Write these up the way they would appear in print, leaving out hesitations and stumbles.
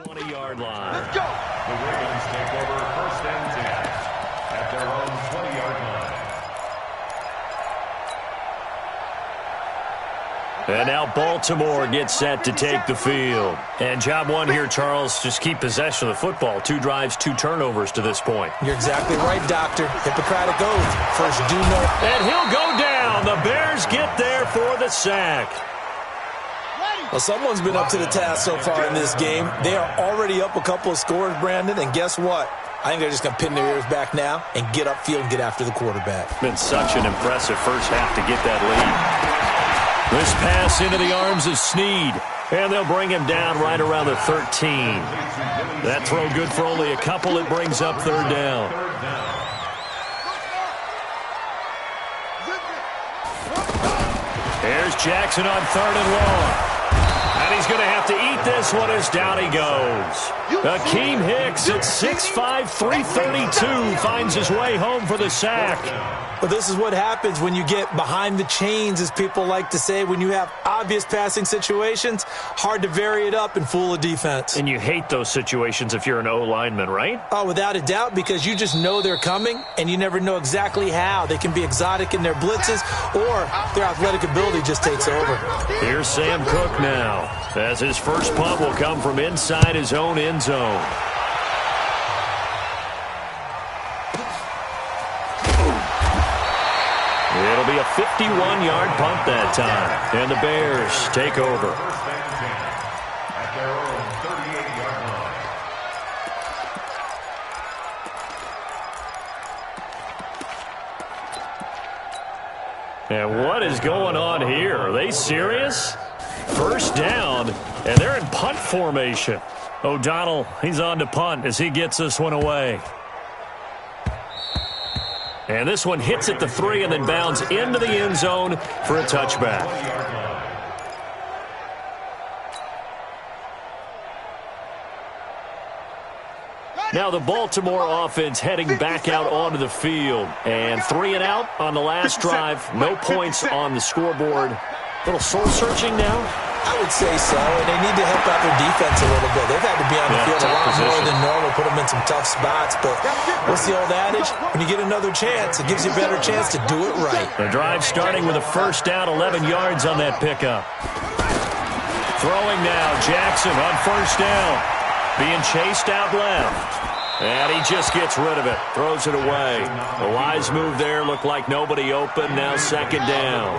20-yard line. Let's go. The Ravens take over 1st and 10 at their own 20-yard line. And now Baltimore gets set to take the field. And job one here, Charles, just keep possession of the football. 2 drives, 2 turnovers to this point. You're exactly right, Doctor. Hippocratic oath. First, do no. And he'll go down. The Bears get there for the sack. Well, someone's been up to the task so far in this game. They are already up a couple of scores, Brandon, and guess what? I think they're just going to pin their ears back now and get upfield and get after the quarterback. Been such an impressive first half to get that lead. This pass into the arms of Snead, and they'll bring him down right around the 13. That throw good for only a couple. It brings up 3rd down. Here's Jackson on 3rd and long. And he's going to have to eat this one as down he goes. Akeem Hicks at 6'5", 332 finds his way home for the sack. Well, this is what happens when you get behind the chains, as people like to say. When you have obvious passing situations, hard to vary it up and fool a defense. And you hate those situations if you're an O-lineman, right? Oh, without a doubt, because you just know they're coming, and you never know exactly how. They can be exotic in their blitzes, or their athletic ability just takes over. Here's Sam Cook now, as his first punt will come from inside his own end zone. It'll be a 51-yard punt that time, and the Bears take over. 1st and 10 at their own 38-yard line. And what is going on here? Are they serious? First down, and they're in punt formation. O'Donnell, he's on to punt as he gets this one away. And this one hits at the 3 and then bounds into the end zone for a touchback. Now the Baltimore offense heading back out onto the field. And 3 and out on the last drive. No points on the scoreboard. A little soul-searching now. I would say so, and they need to help out their defense a little bit. They've had to be on the field a lot more than normal, put them in some tough spots. But what's the old adage? When you get another chance, it gives you a better chance to do it right. The drive starting with a first down, 11 yards on that pickup. Throwing now, Jackson on first down. Being chased out left. And he just gets rid of it. Throws it away. A wise move there. Looked like nobody open. Now 2nd down.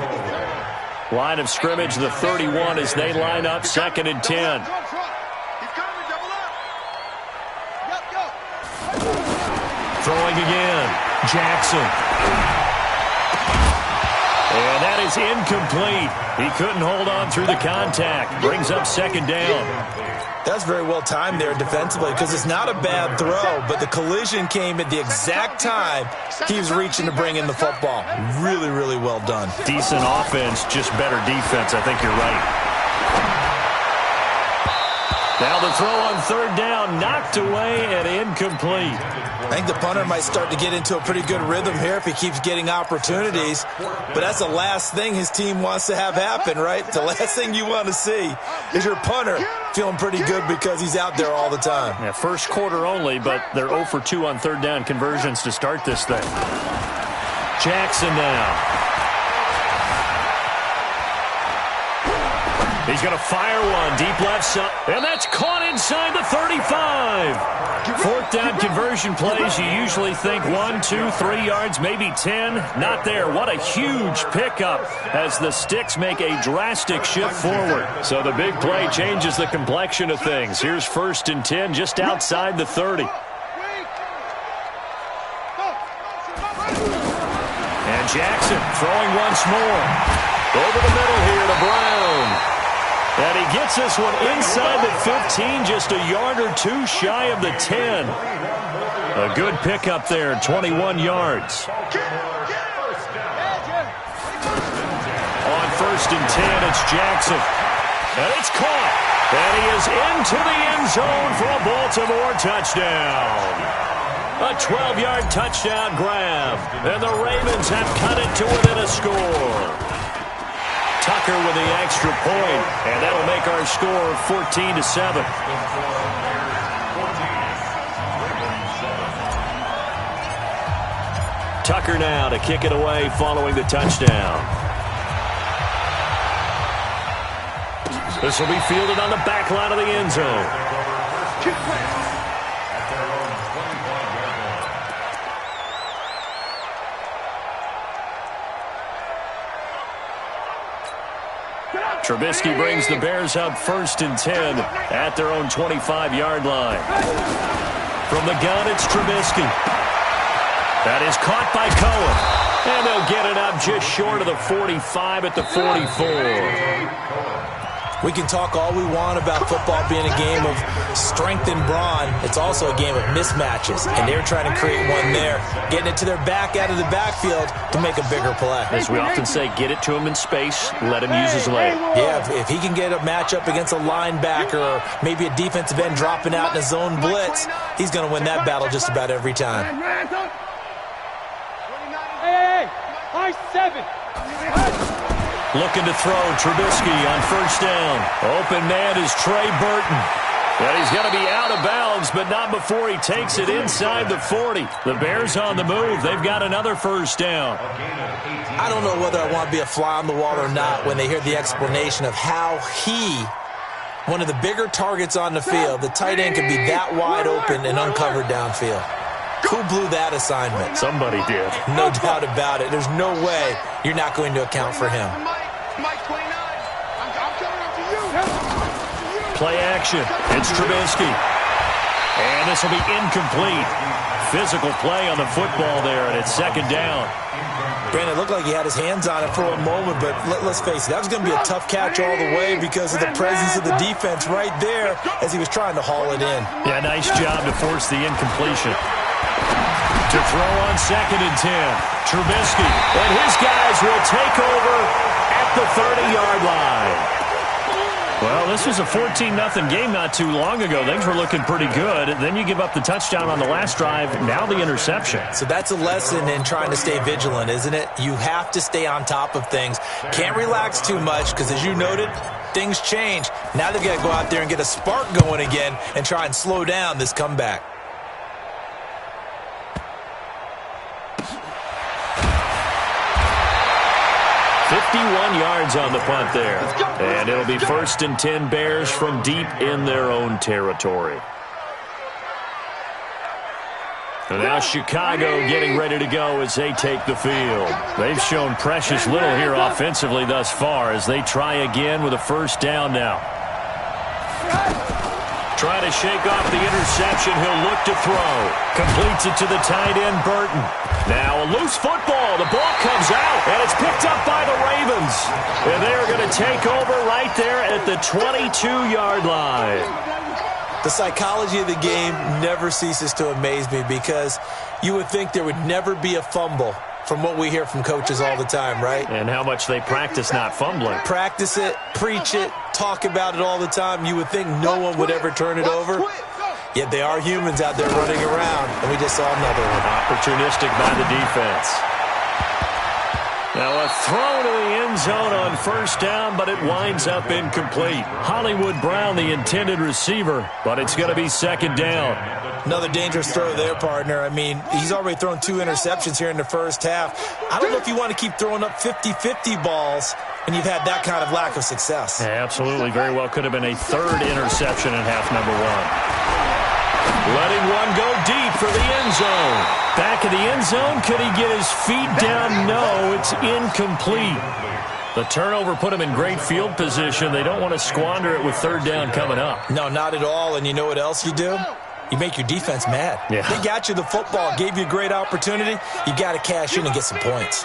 Line of scrimmage, the 31 as they line up 2nd and 10. Throwing again. Jackson. And that is incomplete. He couldn't hold on through the contact. Brings up 2nd down. That's very well timed there defensively, because it's not a bad throw, but the collision came at the exact time he was reaching to bring in the football. Really, really well done. Decent offense, just better defense. I think you're right. Now the throw on 3rd down, knocked away and incomplete. I think the punter might start to get into a pretty good rhythm here if he keeps getting opportunities. But that's the last thing his team wants to have happen, right? The last thing you want to see is your punter feeling pretty good because he's out there all the time. Yeah, first quarter only, but they're 0 for 2 on 3rd down conversions to start this thing. Jackson now. He's going to fire one deep left side, and that's caught inside the 35. 4th down conversion plays, you usually think 1, 2, 3 yards, maybe 10. Not there. What a huge pickup as the Sticks make a drastic shift forward. So the big play changes the complexion of things. Here's 1st and 10 just outside the 30. And Jackson throwing once more. Over the middle here to Brown. And he gets this one inside the 15, just a yard or 2 shy of the 10. A good pickup there, 21 yards. On 1st and 10, it's Jackson. And it's caught. And he is into the end zone for a Baltimore touchdown. A 12-yard touchdown grab. And the Ravens have cut it to within a score. Tucker with the extra point, and that'll make our score 14-7. Tucker now to kick it away following the touchdown. This will be fielded on the back line of the end zone. Trubisky brings the Bears up 1st and 10 at their own 25-yard line. From the gun, it's Trubisky. That is caught by Cohen. And they'll get it up just short of the 45 at the 44. We can talk all we want about football being a game of strength and brawn. It's also a game of mismatches, and they're trying to create one there, getting it to their back out of the backfield to make a bigger play. As we often say, get it to him in space, let him use his leg. Yeah, if he can get a matchup against a linebacker or maybe a defensive end dropping out in a zone blitz, he's going to win that battle just about every time. Hey, high 7. Looking to throw, Trubisky on 1st down. Open man is Trey Burton. And he's going to be out of bounds, but not before he takes it inside the 40. The Bears on the move. They've got another 1st down. I don't know whether I want to be a fly on the wall or not when they hear the explanation of how one of the bigger targets on the field, the tight end could be that wide open and uncovered downfield. Who blew that assignment? Somebody did. No doubt about it. There's no way you're not going to account for him. Play action. It's Trubisky. And this will be incomplete. Physical play on the football there, and it's 2nd down. Brandon, it looked like he had his hands on it for a moment, but let's face it, that was going to be a tough catch all the way because of the presence of the defense right there as he was trying to haul it in. Yeah, nice job to force the incompletion. To throw on 2nd and 10. Trubisky and his guys will take over at the 30-yard line. Well, this was a 14-0 game not too long ago. Things were looking pretty good. Then you give up the touchdown on the last drive. Now the interception. So that's a lesson in trying to stay vigilant, isn't it? You have to stay on top of things. Can't relax too much because, as you noted, things change. Now they've got to go out there and get a spark going again and try and slow down this comeback. 51 yards on the punt there. And it'll be 1st and 10 Bears from deep in their own territory. And now Chicago getting ready to go as they take the field. They've shown precious little here offensively thus far as they try again with a 1st down now. Trying to shake off the interception. He'll look to throw. Completes it to the tight end, Burton. Now a loose football. The ball comes out, and it's picked up by the Ravens. And they're going to take over right there at the 22-yard line. The psychology of the game never ceases to amaze me because you would think there would never be a fumble from what we hear from coaches all the time, right? And how much they practice not fumbling. Practice it, preach it, talk about it all the time. You would think no one would ever turn it over. Yet they are humans out there running around, and we just saw another one. Opportunistic by the defense. Now a throw to the end zone on 1st down, but it winds up incomplete. Hollywood Brown, the intended receiver, but it's going to be 2nd down. Another dangerous throw there, partner. I mean, he's already thrown 2 interceptions here in the first half. I don't know if you want to keep throwing up 50-50 balls when you've had that kind of lack of success. Yeah, absolutely. Very well could have been a 3rd interception in half number 1. Letting one go deep for the end zone. Back of the end zone. Could he get his feet down? No, it's incomplete. The turnover put him in great field position. They don't want to squander it with 3rd down coming up. No, not at all. And you know what else you do? You make your defense mad. Yeah. They got you the football, gave you a great opportunity. You got to cash in and get some points.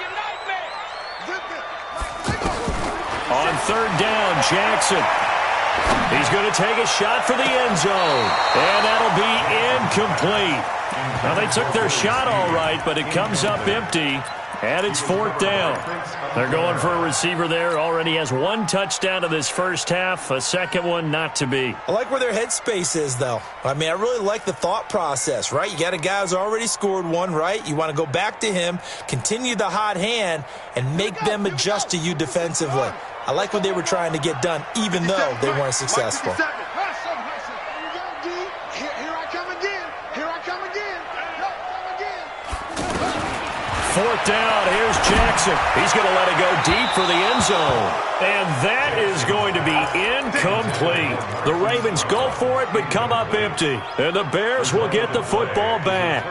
On 3rd down, Jackson. He's going to take a shot for the end zone. And that'll be incomplete. Now, they took their shot all right, but it comes up empty. And it's 4th down. They're going for a receiver there. Already has 1 touchdown in this first half. A 2nd one not to be. I like where their headspace is, though. I mean, I really like the thought process, right? You got a guy who's already scored 1, right? You want to go back to him, continue the hot hand, and make them adjust to you defensively. I like what they were trying to get done, even though they weren't successful. Here I come again. Here I come again. Fourth down, here's Jackson. He's going to let it go deep for the end zone. And that is going to be incomplete. The Ravens go for it, but come up empty. And the Bears will get the football back.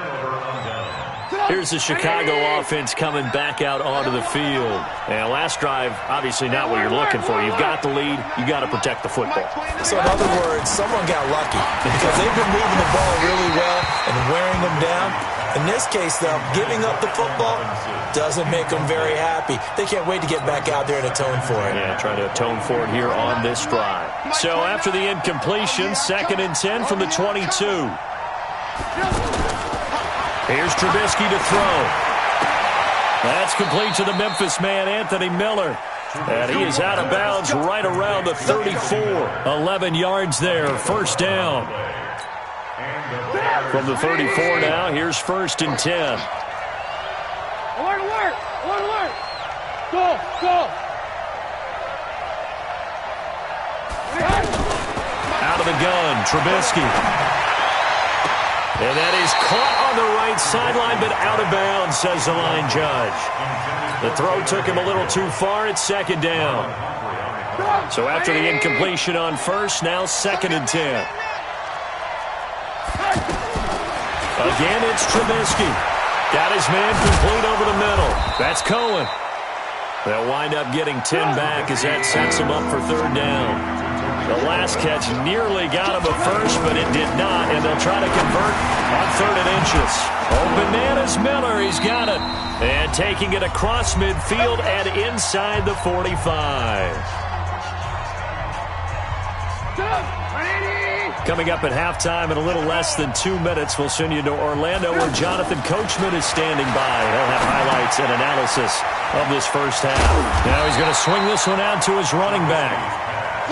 Here's the Chicago offense coming back out onto the field. And last drive, obviously not what you're looking for. You've got the lead. You've got to protect the football. So in other words, someone got lucky because they've been moving the ball really well and wearing them down. In this case, though, giving up the football doesn't make them very happy. They can't wait to get back out there and atone for it. Yeah, trying to atone for it here on this drive. So after the incompletion, 2nd and 10 from the 22. Here's Trubisky to throw. That's complete to the Memphis man, Anthony Miller. And he is out of bounds right around the 34. 11 yards there, first down. From the 34 now, here's 1st and 10. Alert, alert, alert, alert. Go. Out of the gun, Trubisky. And that is caught on the right sideline, but out of bounds, says the line judge. The throw took him a little too far. It's 2nd down. So after the incompletion on 1st, now 2nd and 10. Again, it's Trubisky. Got his man complete over the middle. That's Cohen. They'll wind up getting 10 back as that sets him up for 3rd down. The last catch nearly got him a first, but it did not, and they'll try to convert on 3rd and inches. Open man is Miller. He's got it. And taking it across midfield and inside the 45. Coming up at halftime in a little less than 2 minutes, we'll send you to Orlando where Jonathan Coachman is standing by. He'll have highlights and analysis of this first half. Now he's going to swing this one out to his running back.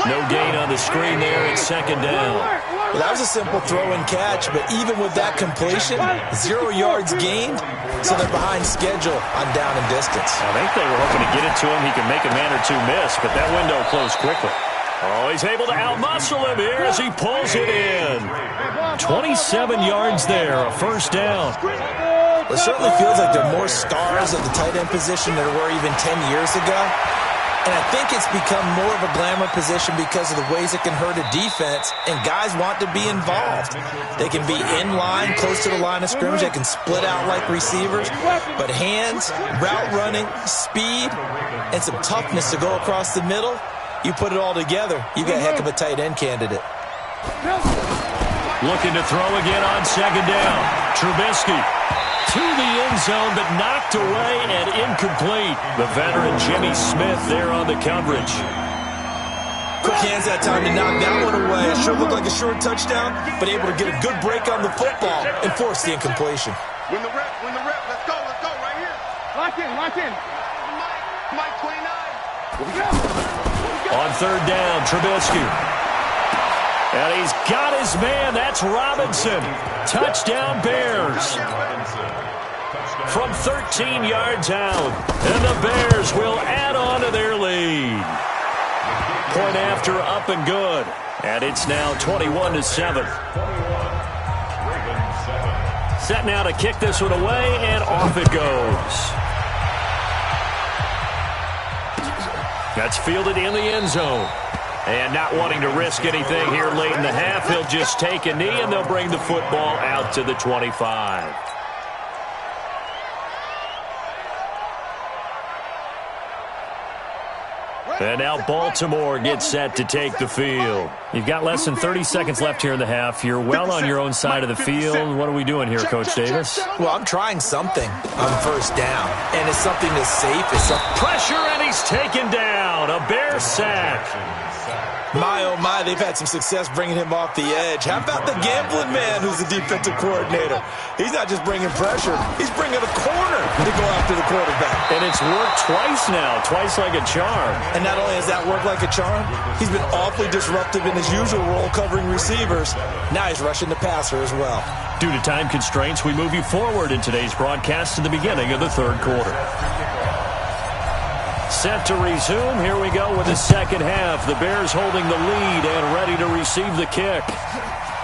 No gain on the screen there. It's 2nd down. Well, that was a simple throw and catch, but even with that completion, 0 yards gained, so they're behind schedule on down and distance. I think they were hoping to get it to him. He could make a man or two miss, but that window closed quickly. Oh, he's able to outmuscle him here as he pulls it in. 27 yards there, a first down. Well, it certainly feels like there are more stars at the tight end position than there were even 10 years ago. And I think it's become more of a glamour position because of the ways it can hurt a defense, and guys want to be involved. They can be in line, close to the line of scrimmage. They can split out like receivers. But hands, route running, speed, and some toughness to go across the middle, you put it all together, you got a heck of a tight end candidate. Looking to throw again on 2nd down. Trubisky to the end zone, but knocked away and incomplete. The veteran Jimmy Smith there on the coverage. Quick hands that time to knock that one away. It sure looked like a short touchdown, but able to get a good break on the football and force the incompletion. When the rep, let's go, right here. Lock in. Mike 29. On 3rd down, Trubisky. And he's got his man. That's Robinson. Touchdown, Bears. From 13 yards out. And the Bears will add on to their lead. Point after up and good. And it's now 21-7. Set now to kick this one away, and off it goes. That's fielded in the end zone. And not wanting to risk anything here late in the half, he'll just take a knee, and they'll bring the football out to the 25. And now Baltimore gets set to take the field. You've got less than 30 seconds left here in the half. You're well on your own side of the field. What are we doing here, Coach Davis? Well, I'm trying something on 1st down, and it's something that's safe. It's pressure, and he's taken down. A Bear sack. My, oh my, they've had some success bringing him off the edge. How about the gambling man who's the defensive coordinator? He's not just bringing pressure. He's bringing a corner to go after the quarterback. And it's worked twice now, twice like a charm. And not only has that worked like a charm, he's been awfully disruptive in his usual role covering receivers. Now he's rushing the passer as well. Due to time constraints, we move you forward in today's broadcast to the beginning of the 3rd quarter. Set to resume. Here we go with the second half. The Bears holding the lead and ready to receive the kick.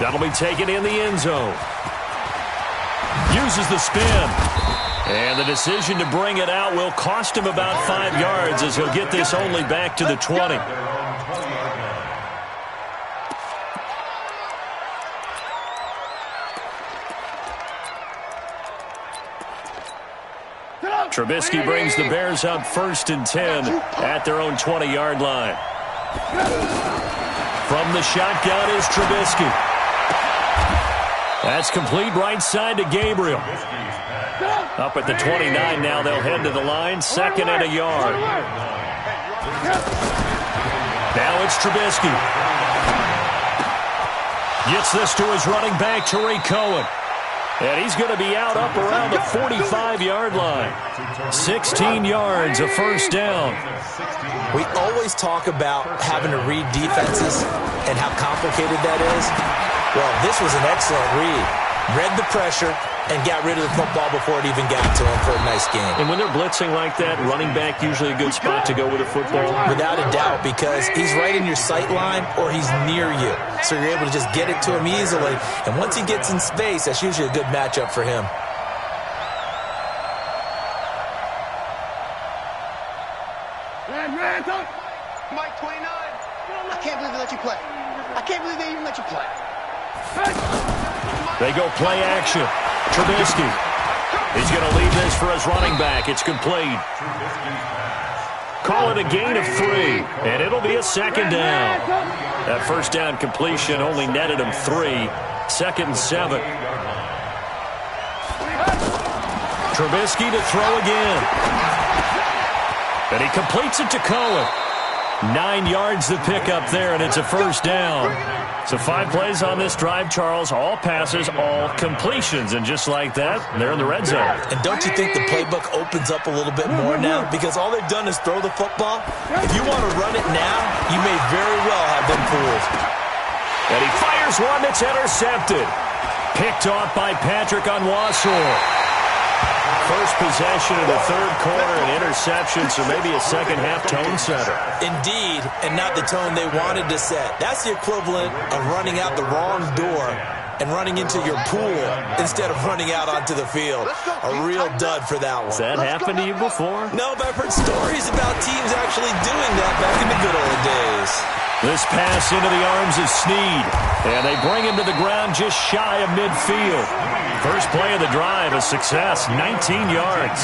That'll be taken in the end zone. Uses the spin. And the decision to bring it out will cost him about 5 yards as he'll get this only back to the 20. Trubisky brings the Bears up 1st and 10 at their own 20-yard line. From the shotgun is Trubisky. That's complete right side to Gabriel. Up at the 29 now, they'll head to the line, 2nd and a yard. Now it's Trubisky. Gets this to his running back, Tariq Cohen. And he's going to be out up around the 45-yard line. 16 yards, a first down. We always talk about having to read defenses and how complicated that is. Well, this was an excellent read. Read the pressure and got rid of the football before it even got to him for a nice game. And when they're blitzing like that, running back usually a good spot to go with the football? Without a doubt, because he's right in your sight line or he's near you. So you're able to just get it to him easily. And once he gets in space, that's usually a good matchup for him. Mike 29. I can't believe they let you play. I can't believe they even let you play. They go play action. Trubisky. He's going to leave this for his running back. It's complete. Call it a gain of 3, and it'll be a 2nd down. That first down completion only netted him 3. 2nd and 7. Trubisky to throw again. And he completes it to Cohen. 9 yards the pickup there, and it's a first down. So 5 plays on this drive, Charles. All passes, all completions. And just like that, they're in the red zone. And don't you think the playbook opens up a little bit more now? Because all they've done is throw the football. If you want to run it now, you may very well have been fooled. And he fires one that's intercepted. Picked off by Patrick Onwuasor. First possession of the 3rd quarter, an interception, so maybe a second-half tone setter. Indeed, and not the tone they wanted to set. That's the equivalent of running out the wrong door and running into your pool instead of running out onto the field. A real dud for that one. Has that happened to you before? No, but I've heard stories about teams actually doing that back in the good old days. This pass into the arms of Snead, and they bring him to the ground just shy of midfield. First play of the drive, a success, 19 yards.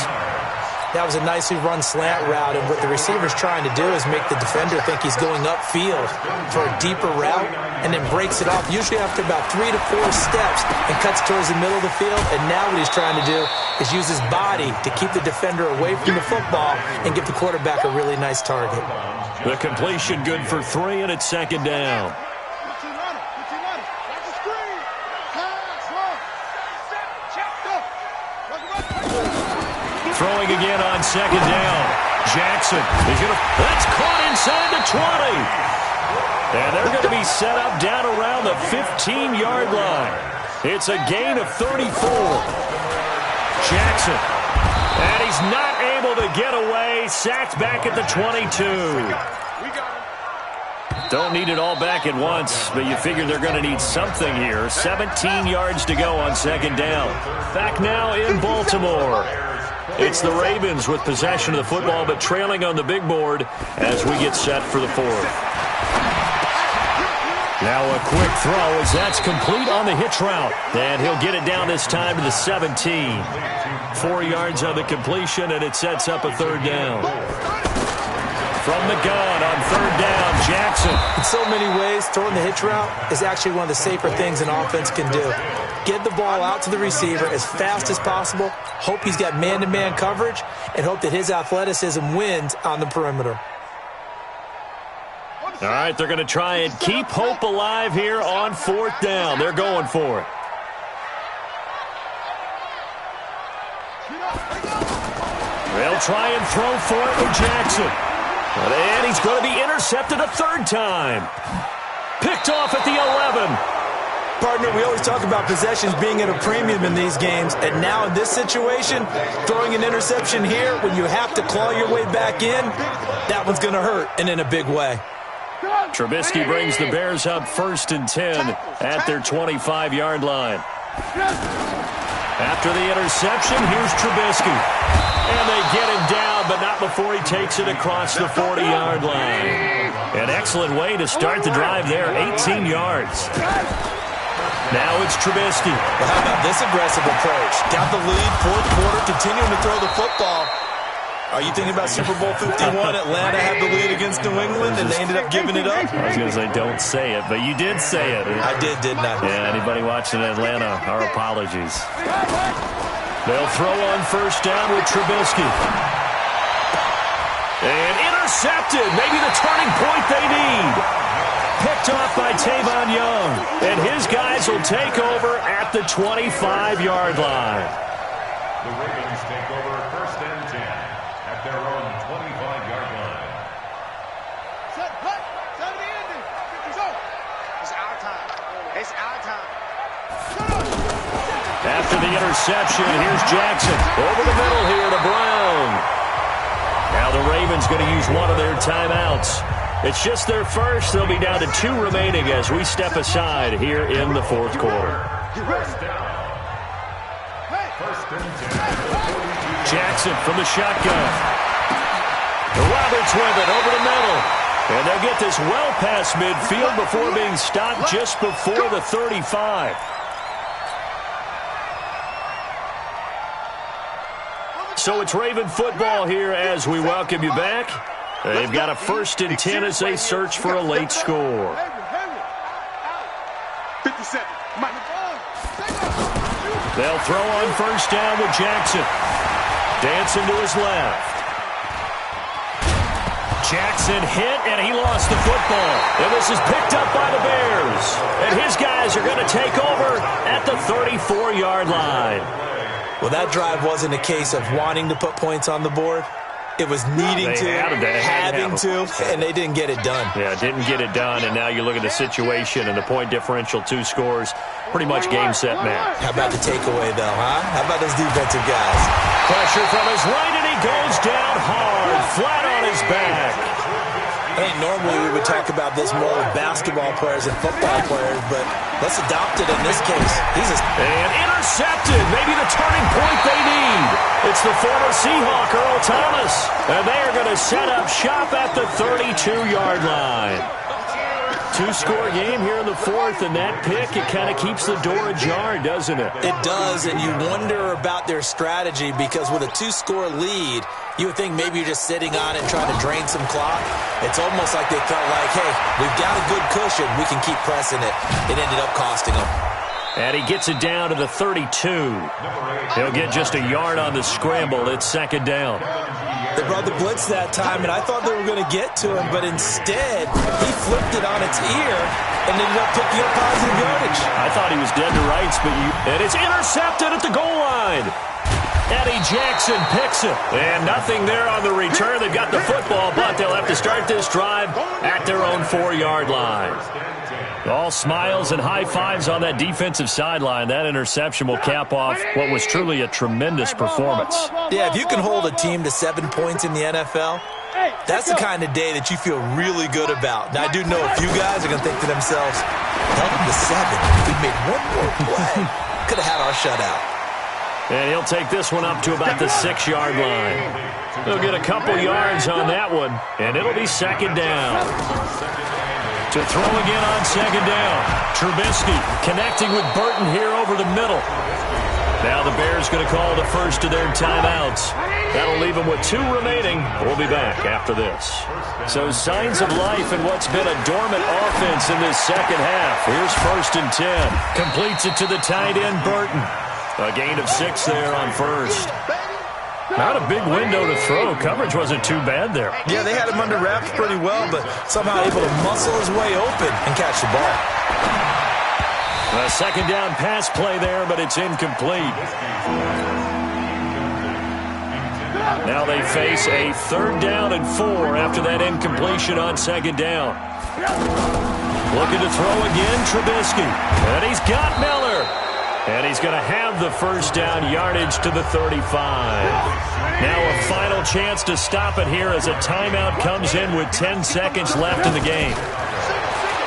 That was a nicely run slant route, and what the receiver's trying to do is make the defender think he's going upfield for a deeper route, and then breaks it off, usually after about 3 to 4 steps, and cuts towards the middle of the field. And now what he's trying to do is use his body to keep the defender away from the football and give the quarterback a really nice target. The completion good for 3, and it's 2nd down. Throwing again on 2nd down. Jackson is going to... That's caught inside the 20. And they're going to be set up down around the 15-yard line. It's a gain of 34. Jackson. And he's not able to get away. Sacked back at the 22. Don't need it all back at once, but you figure they're going to need something here. 17 yards to go on 2nd down. Back now in Baltimore. It's the Ravens with possession of the football, but trailing on the big board as we get set for the 4th. Now a quick throw as that's complete on the hitch route. And he'll get it down this time to the 17. 4 yards on the completion, and it sets up a 3rd down. From the gun on 3rd down, Jackson. In so many ways, throwing the hitch route is actually one of the safer things an offense can do. Get the ball out to the receiver as fast as possible, hope he's got man-to-man coverage, and hope that his athleticism wins on the perimeter. All right, they're going to try and keep hope alive here on 4th down. They're going for it. They'll try and throw for it with Jackson. And he's going to be intercepted a 3rd time. Picked off at the 11. Partner, we always talk about possessions being at a premium in these games, and now in this situation, throwing an interception here when you have to claw your way back in, that one's going to hurt, and in a big way. Trubisky brings the Bears up 1st and 10 at their 25-yard line. After the interception, here's Trubisky. And they get him down, but not before he takes it across the 40-yard line. An excellent way to start the drive there, 18 yards. Now it's Trubisky. Well, how about this aggressive approach? Got the lead, 4th quarter, continuing to throw the football. Are you thinking about Super Bowl 51? Atlanta had the lead against New England, and they ended up giving it up? I was going to say, don't say it, but you did say it. I did, didn't I? Yeah, anybody watching Atlanta, our apologies. They'll throw on 1st down with Trubisky. And intercepted. Maybe the turning point they need. Picked off by Tavon Young. And his guys will take over at the 25-yard line. The Ravens take over 1st and 10 at their own 25-yard line. Set, hut, 70 ending. It's our time. It's our time. After the interception, here's Jackson. Over the middle here to Brown. Now the Ravens going to use one of their timeouts. It's just their first. They'll be down to 2 remaining as we step aside here in the 4th quarter. First down. 1st and 10. Jackson from the shotgun. Roberts with it over the middle. And they'll get this well past midfield before being stopped just before the 35. So it's Raven football here as we welcome you back. They've got a 1st and 10 as they search for a late score. 57. They'll throw on 1st down with Jackson. Dancing to his left. Jackson hit, and he lost the football. And this is picked up by the Bears. And his guys are going to take over at the 34-yard line. Well, that drive wasn't a case of wanting to put points on the board. It was needing to, having to, and they didn't get it done. Yeah, didn't get it done, and now you look at the situation and the point differential, 2 scores, pretty much game, set, match. How about the takeaway, though, huh? How about those defensive guys? Pressure from his right, and he goes down hard, flat on his back. I think normally we would talk about this more with basketball players and football players, but let's adopt it in this case. And intercepted, maybe the turning point they need. It's the former Seahawk, Earl Thomas, and they are going to set up shop at the 32-yard line. 2-score game here in the 4th, and that pick, it kind of keeps the door ajar, doesn't it? It does, and you wonder about their strategy because with a 2-score lead, you would think maybe you're just sitting on it trying to drain some clock. It's almost like they felt like, hey, we've got a good cushion. We can keep pressing it. It ended up costing them. And he gets it down to the 32. He'll get just a yard on the scramble. It's 2nd down. They brought the blitz that time, and I thought they were going to get to him, but instead, he flipped it on its ear and ended up picking up positive yardage. I thought he was dead to rights, and it's intercepted at the goal line. Eddie Jackson picks it. And nothing there on the return. They've got the football, but they'll have to start this drive at their own 4-yard line. All smiles and high fives on that defensive sideline. That interception will cap off what was truly a tremendous performance. Yeah, if you can hold a team to 7 points in the NFL, that's the kind of day that you feel really good about. Now, I do know a few guys are going to think to themselves, held them to 7. We made one more play. Could have had our shutout. And he'll take this one up to about the 6-yard line. He'll get a couple yards on that one, and it'll be 2nd down. To throw again on 2nd down. Trubisky connecting with Burton here over the middle. Now the Bears going to call the first of their timeouts. That'll leave them with 2 remaining. We'll be back after this. So signs of life in what's been a dormant offense in this second half. Here's 1st and 10. Completes it to the tight end, Burton. A gain of 6 there on 1st. Not a big window to throw. Coverage wasn't too bad there. Yeah, they had him under wraps pretty well, but somehow able to muscle his way open and catch the ball. A 2nd down pass play there, but it's incomplete. Now they face a 3rd down and 4 after that incompletion on 2nd down. Looking to throw again, Trubisky. And he's got Miller. And he's going to have the first down, yardage to the 35. Now a final chance to stop it here as a timeout comes in with 10 seconds left in the game.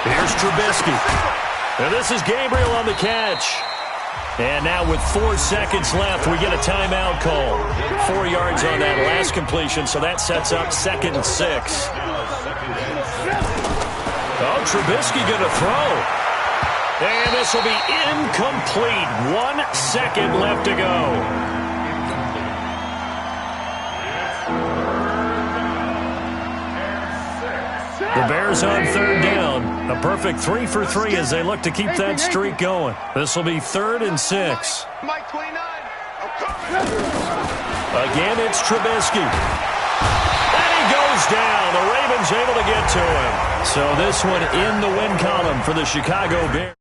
Here's Trubisky. And this is Gabriel on the catch. And now with 4 seconds left, we get a timeout call. 4 yards on that last completion, so that sets up 2nd and 6. Oh, Trubisky going to throw. And this will be incomplete. 1 second left to go. The Bears on 3rd down. A perfect 3 for 3 as they look to keep that streak going. This will be 3rd and 6. Mike 29. Again, it's Trubisky. And he goes down. The Ravens able to get to him. So this one in the win column for the Chicago Bears.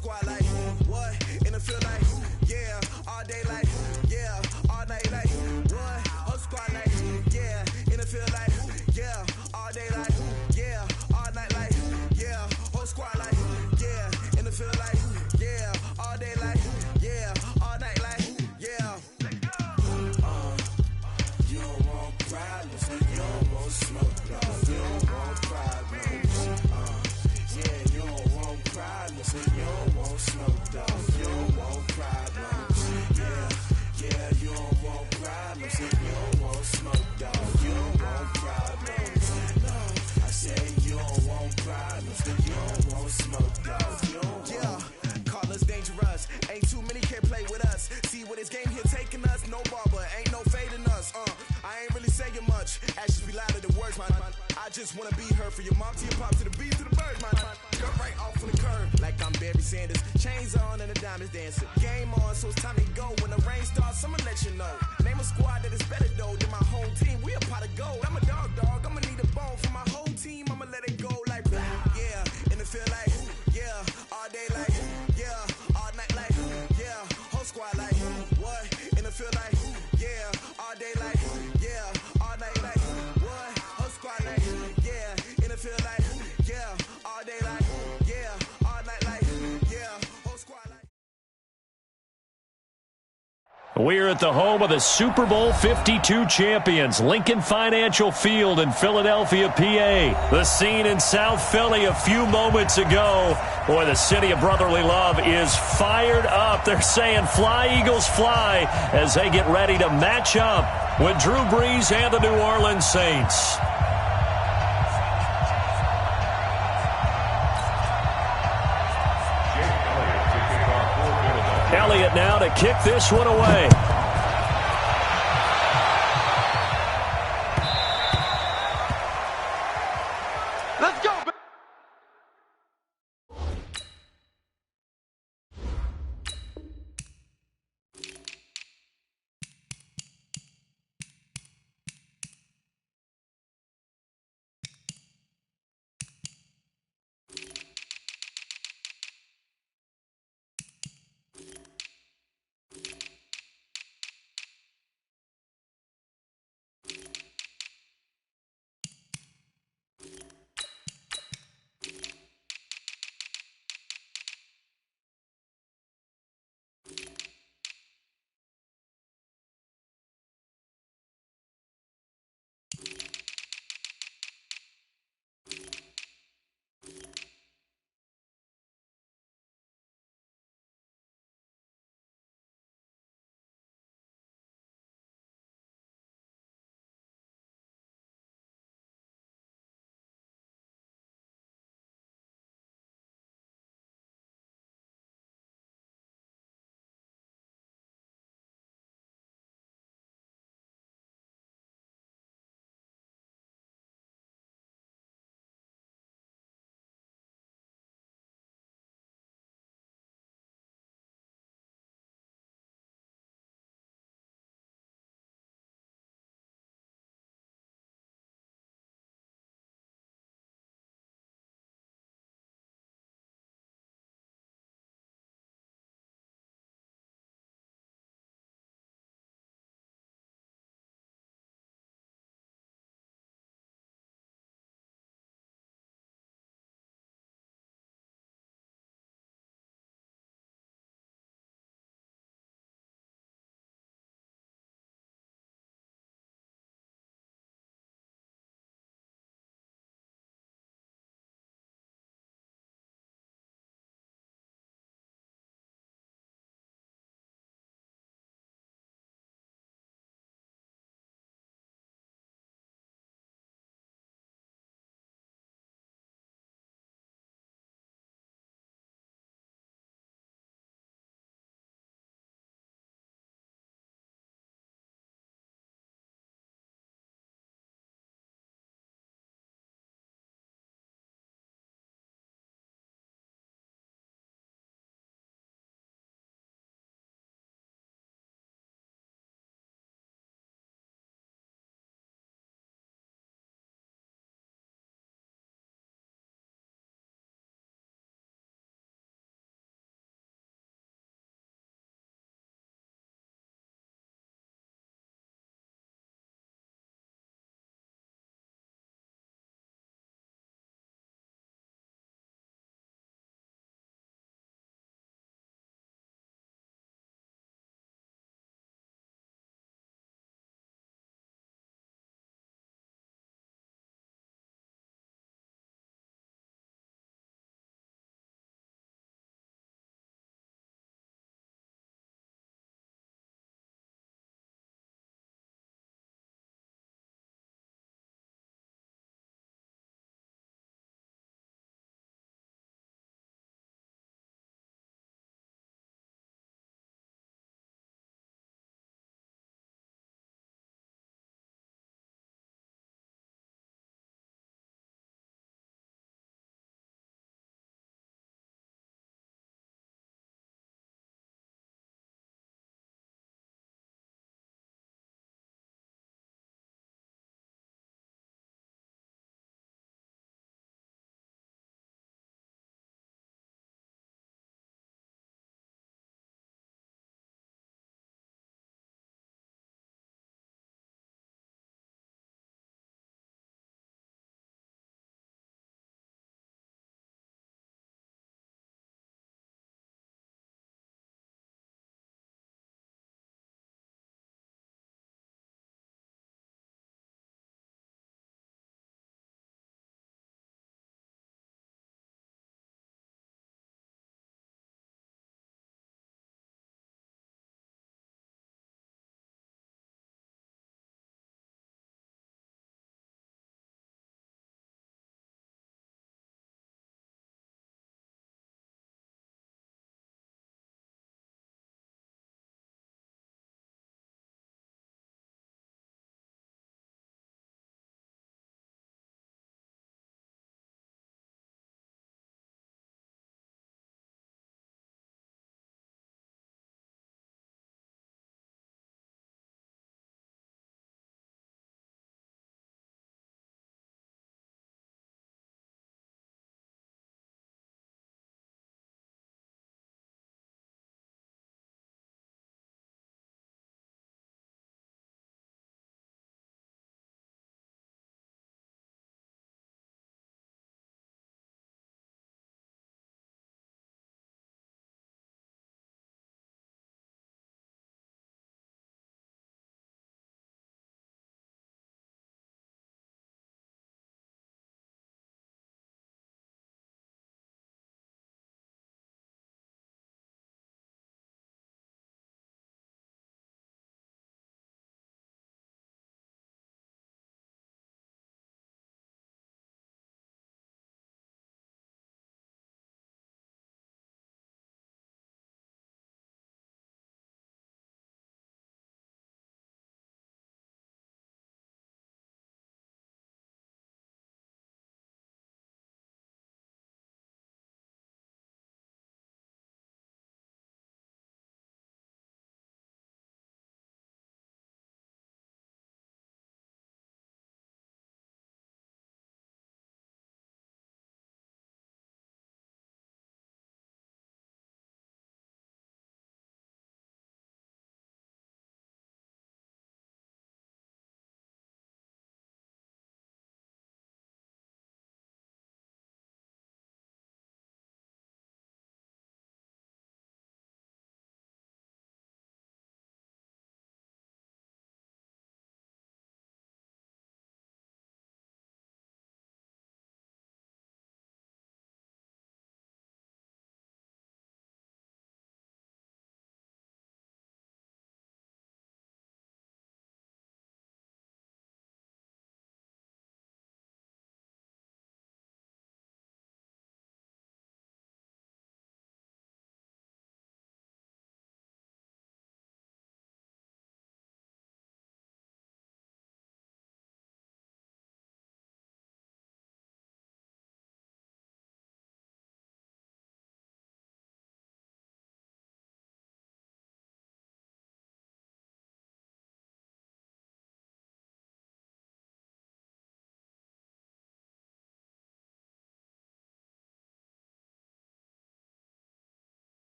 squad like, what? In the field like, yeah. All day like, yeah. All night like, what? Whole squad like, yeah. In the field like, yeah. All day like, yeah. All night like, yeah. Whole squad like, yeah. In the field like, yeah. All day like, yeah. All night like, yeah. You don't want problems, you don't want smoke, dog. You don't want problems. Yeah, you don't want problems, you don't want smoke, dog. You don't want problems. Yeah, you don't want problems, you don't want smoke, dog. You don't want problems. No, I said you don't want problems, you don't want smoke, dog. You don't want. Call us dangerous. Ain't too many can play with us. See what this game here taking us. No barber, ain't no fading us. I ain't really saying much. Actions be louder than words, man. I just wanna be heard for your mom to your pop to the beat to the birds, man. Cut right off on the curb like I'm Barry Sanders. Chains on and the diamonds dancing. Game on, so it's time to go. When the rain starts, I'ma let you know. Name a squad that is better though than my home team. We a pot of gold. I'm a dog. I'ma need a bone for my whole team. I'ma let it go like, yeah. In the field like, yeah. All day like, yeah. All night like, yeah. Whole squad like, what? In the field like, yeah. All day like, yeah. All night like, what? Whole squad like, yeah. In the field like, yeah. All day like, yeah. All night like, yeah. Whole squad like. We're at the home of the Super Bowl 52 champions, Lincoln Financial Field in Philadelphia, PA. The scene in South Philly a few moments ago. Boy, the city of brotherly love is fired up. They're saying, fly, Eagles, fly, as they get ready to match up with Drew Brees and the New Orleans Saints. Elliott now to kick this one away. Let's go, baby.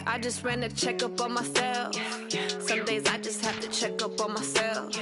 I just ran a checkup on myself. Some days I just have to check up on myself.